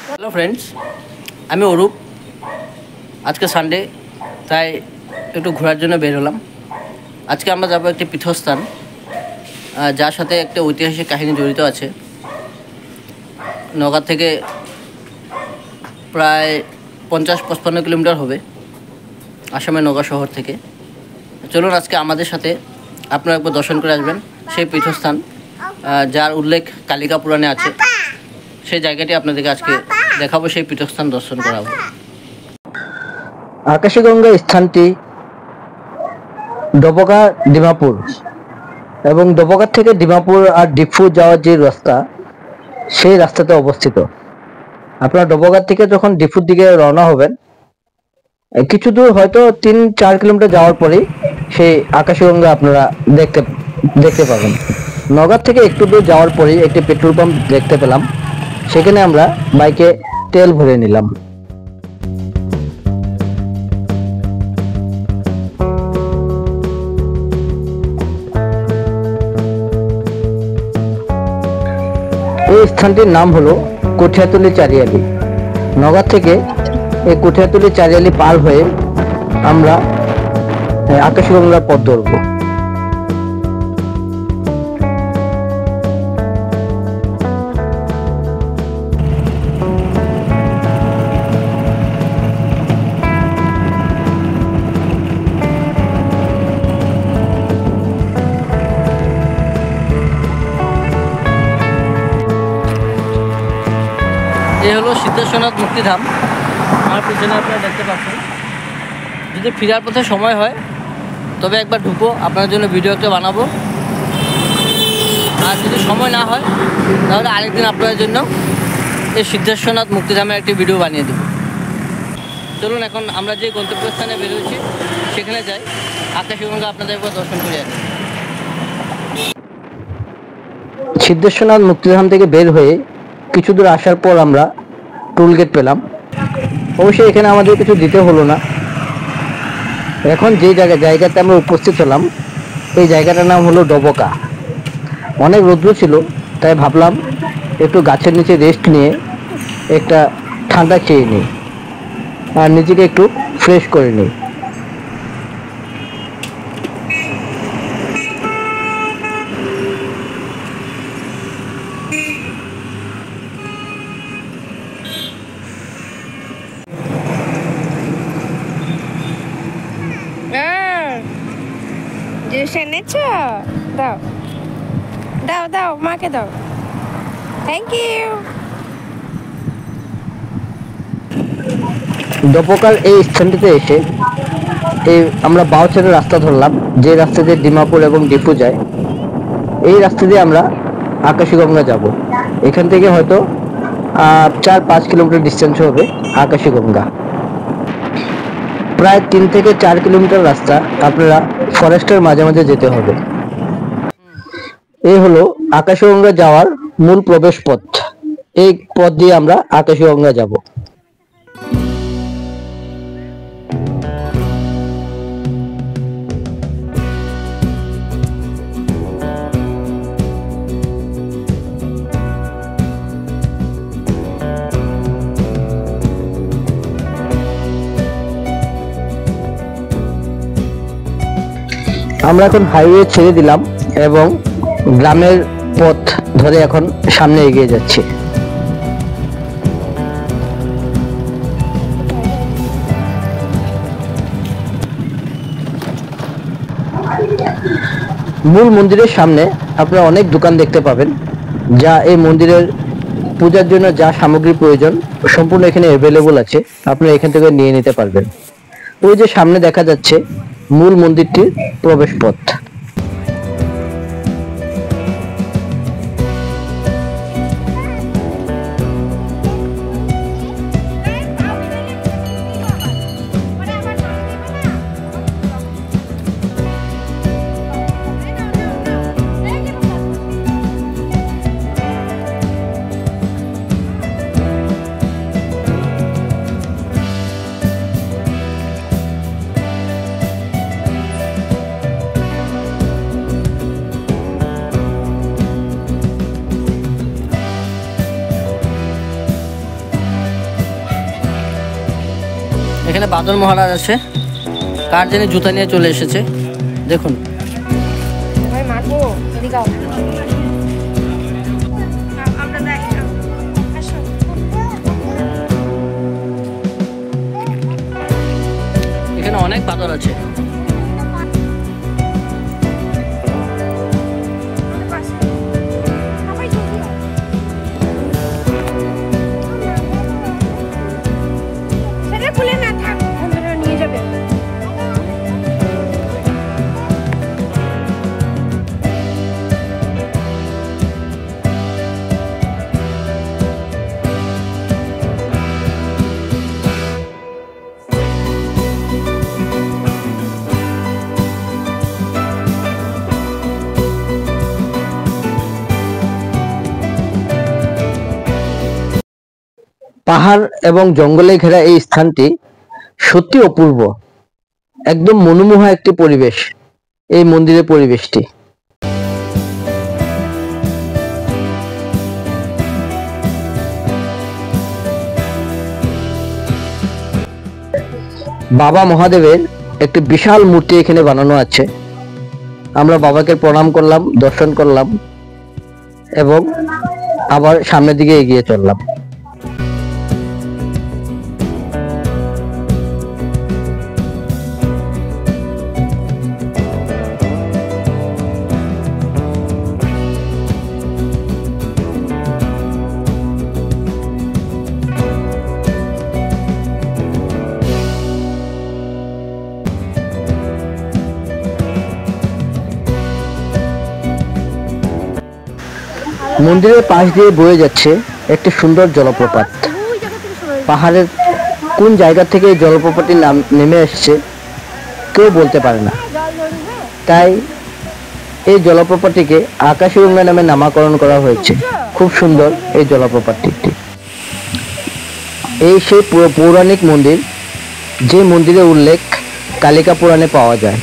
Hello friends, আমি অরূপ। আজকে Sunday, তাই একটু ঘোরার জন্য বের হলাম। আজকে আমরা যাব একটি পীঠস্থান, যার সাথে একটা ঐতিহাসিক কাহিনী জড়িত আছে। নওগাঁ থেকে প্রায় 50-55 কিলোমিটার হবে, আসামের নওগাঁ শহর থেকে। চলুন আজকে আমাদের সাথে আপনারা একবার দর্শন করে আসবেন সেই পীঠস্থান, যার উল্লেখ কালিকা পুরাণে আছে। সেই জায়গাটি আপনাদেরকে আজকে দেখাবো, সেই পীঠস্থান দর্শন করাবো। আকাশীগঙ্গা স্থানটি ডবকা ডিমাপুর এবং ডবকা থেকে ডিমাপুর আর ডিফু যাওয়ার যে রাস্তা, সেই রাস্তাতে অবস্থিত। আপনারা ডবকা থেকে যখন ডিফুর দিকে রওনা হবেন, কিছু দূর হয়তো 3-4 কিলোমিটার যাওয়ার পরেই সেই আকাশীগঙ্গা আপনারা দেখতে পাবেন। নওগাঁ থেকে একটু দূর যাওয়ার পরেই একটি পেট্রোল পাম্প দেখতে পেলাম, সেখানে আমরা বাইকে তেল ভরে নিলাম। এই স্থানটির নাম হলো কঠিয়াতলী চারিয়ালি। নওগাঁ থেকে এই কঠিয়াতলী চারিয়ালি পার হয়ে আমরা আকাশীগঙ্গার পথ ধরব। এই হলো সিদ্ধেশ্বরনাথ মুক্তিধাম। আমার পিছনে আপনারা দেখতে পাচ্ছেন। যদি ফেরার পথে সময় হয় তবে একবার ঢুকবো, আপনার জন্য ভিডিও একটা বানাবো। আর যদি সময় না হয় তাহলে আরেকদিন আপনাদের জন্য এই সিদ্ধেশ্বরনাথ মুক্তিধামের একটি ভিডিও বানিয়ে দেবো। চলুন এখন আমরা যে গন্তব্যস্থানে বেরোচ্ছি সেখানে যাই, আকাশীগঙ্গা আপনাদের একবার দর্শন করে আসি। সিদ্ধেশ্বরনাথ মুক্তিধাম থেকে বের হয়ে কিছু দূর আসার পর আমরা টোল গেট পেলাম। অবশ্যই এখানে আমাদের কিছু দিতে হলো না। এখন যে জায়গাতে আমরা উপস্থিত হলাম, এই জায়গাটার নাম হলো ডবকা। অনেক রৌদ্র ছিল, তাই ভাবলাম একটু গাছের নিচে রেস্ট নিয়ে একটা ঠান্ডা খেয়ে নিই আর নিজেকে একটু ফ্রেশ করে নিই। জুস এনেছো? দাও দাও দাও, মাকে দাও। Thank you. ডবকার এই স্থানটিতে এসে আমরা বাউচারের রাস্তা ধরলাম, যে রাস্তা দিয়ে ডিমাপুর এবং ডিফু যায়। এই রাস্তা দিয়ে আমরা আকাশীগঙ্গা যাব। এখান থেকে হয়তো 4-5 কিলোমিটার ডিস্টেন্স হবে আকাশীগঙ্গা। প্রায় 3 থেকে 4 কিলোমিটার রাস্তা আপনারা ফরেস্টের মাঝে মাঝে যেতে হবে। এই হলো আকাশীগঙ্গা যাওয়ার মূল প্রবেশ পথ। এই পথ দিয়ে আমরা আকাশীগঙ্গা যাব। আমরা এখন হাইওয়ে ছেড়ে দিলাম এবং গ্রামের পথ ধরে এখন সামনে এগিয়ে যাচ্ছি। মূল মন্দিরের সামনে আপনারা অনেক দোকান দেখতে পাবেন, যা এই মন্দিরের পূজার জন্য যা সামগ্রী প্রয়োজন সম্পূর্ণ এখানে অ্যাভেলেবল আছে। আপনারা এখান থেকে নিয়ে নিতে পারবেন। ওই যে সামনে দেখা যাচ্ছে মূল মন্দিরটির প্রবেশ পথ। এখানে বাদল মহারাজ আছে, কার জন্য জুতা নিয়ে চলে এসেছে দেখুন। ভাই মারবো, এদিকে আও। আমরা যাই, আসো। এখানে অনেক বাদর আছে। সেটা খুলে না থাক, আমরা নিয়ে যাবে। পাহাড় এবং জঙ্গলে ঘেরা এই স্থানটি সত্যি অপূর্ব, একদম মনোমোহা একটি পরিবেশ এই মন্দিরের পরিবেশটি। বাবা মহাদেবের একটি বিশাল মূর্তি এখানে বানানো আছে। আমরা বাবাকে প্রণাম করলাম, দর্শন করলাম এবং আবার সামনের দিকে এগিয়ে চললাম। মন্দিরের পাশ দিয়ে বয়ে যাচ্ছে একটি সুন্দর জলপ্রপাত। ওই জায়গা থেকে সরে পাহাড়ের কোন জায়গা থেকে এই জলপ্রপাতটি নেমে এসছে কেউ বলতে পারে না। জল ধরবে। তাই এই জলপ্রপাতটিকে আকাশগঙ্গা নামে নামকরণ করা হয়েছে। খুব সুন্দর এই জলপ্রপাতটি। এই সেই পৌরাণিক মন্দির, যে মন্দিরের উল্লেখ কালিকা পুরাণে পাওয়া যায়।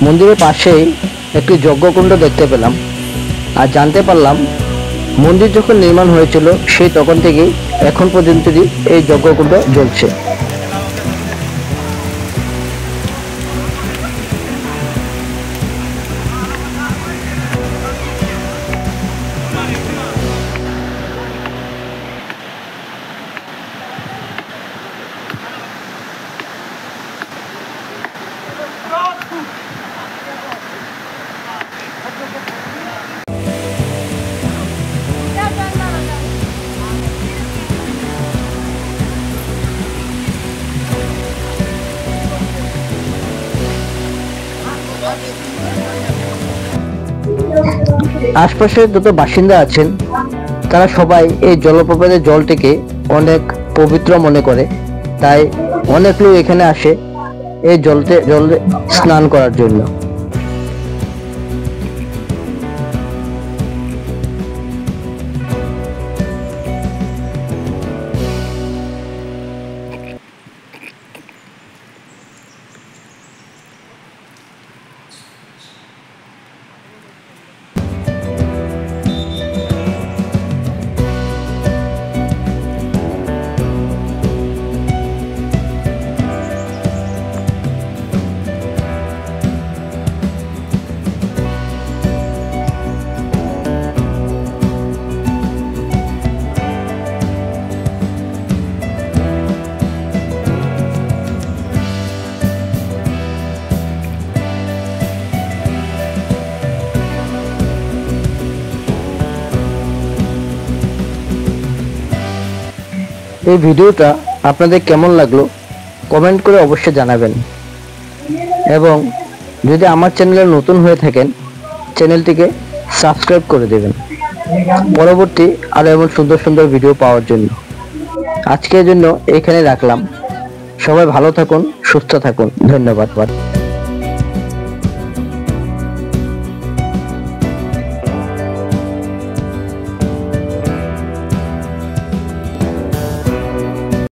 মন্দিরের পাশেই একটি যজ্ঞকুণ্ড দেখতে পেলাম আর জানতে পারলাম মন্দির যখন নির্মাণ হয়েছিল সেই তখন থেকেই এখন পর্যন্ত এই যজ্ঞকুণ্ড জ্বলছে। আশপাশের যত বাসিন্দা আছেন তারা সবাই এই জলপ্রপাতের জলটিকে অনেক পবিত্র মনে করে, তাই অনেক লোক এখানে আসে এই জলে স্নান করার জন্য। এই ভিডিওটা আপনাদের কেমন লাগলো কমেন্ট করে অবশ্যই জানাবেন, এবং যদি আমার চ্যানেলে নতুন হয়ে থাকেন চ্যানেলটিকে সাবস্ক্রাইব করে দেবেন পরবর্তী আরো এমন সুন্দর সুন্দর ভিডিও পাওয়ার জন্য। আজকের জন্য এখানে রাখলাম। সবাই ভালো থাকুন, সুস্থ থাকুন, ধন্যবাদ।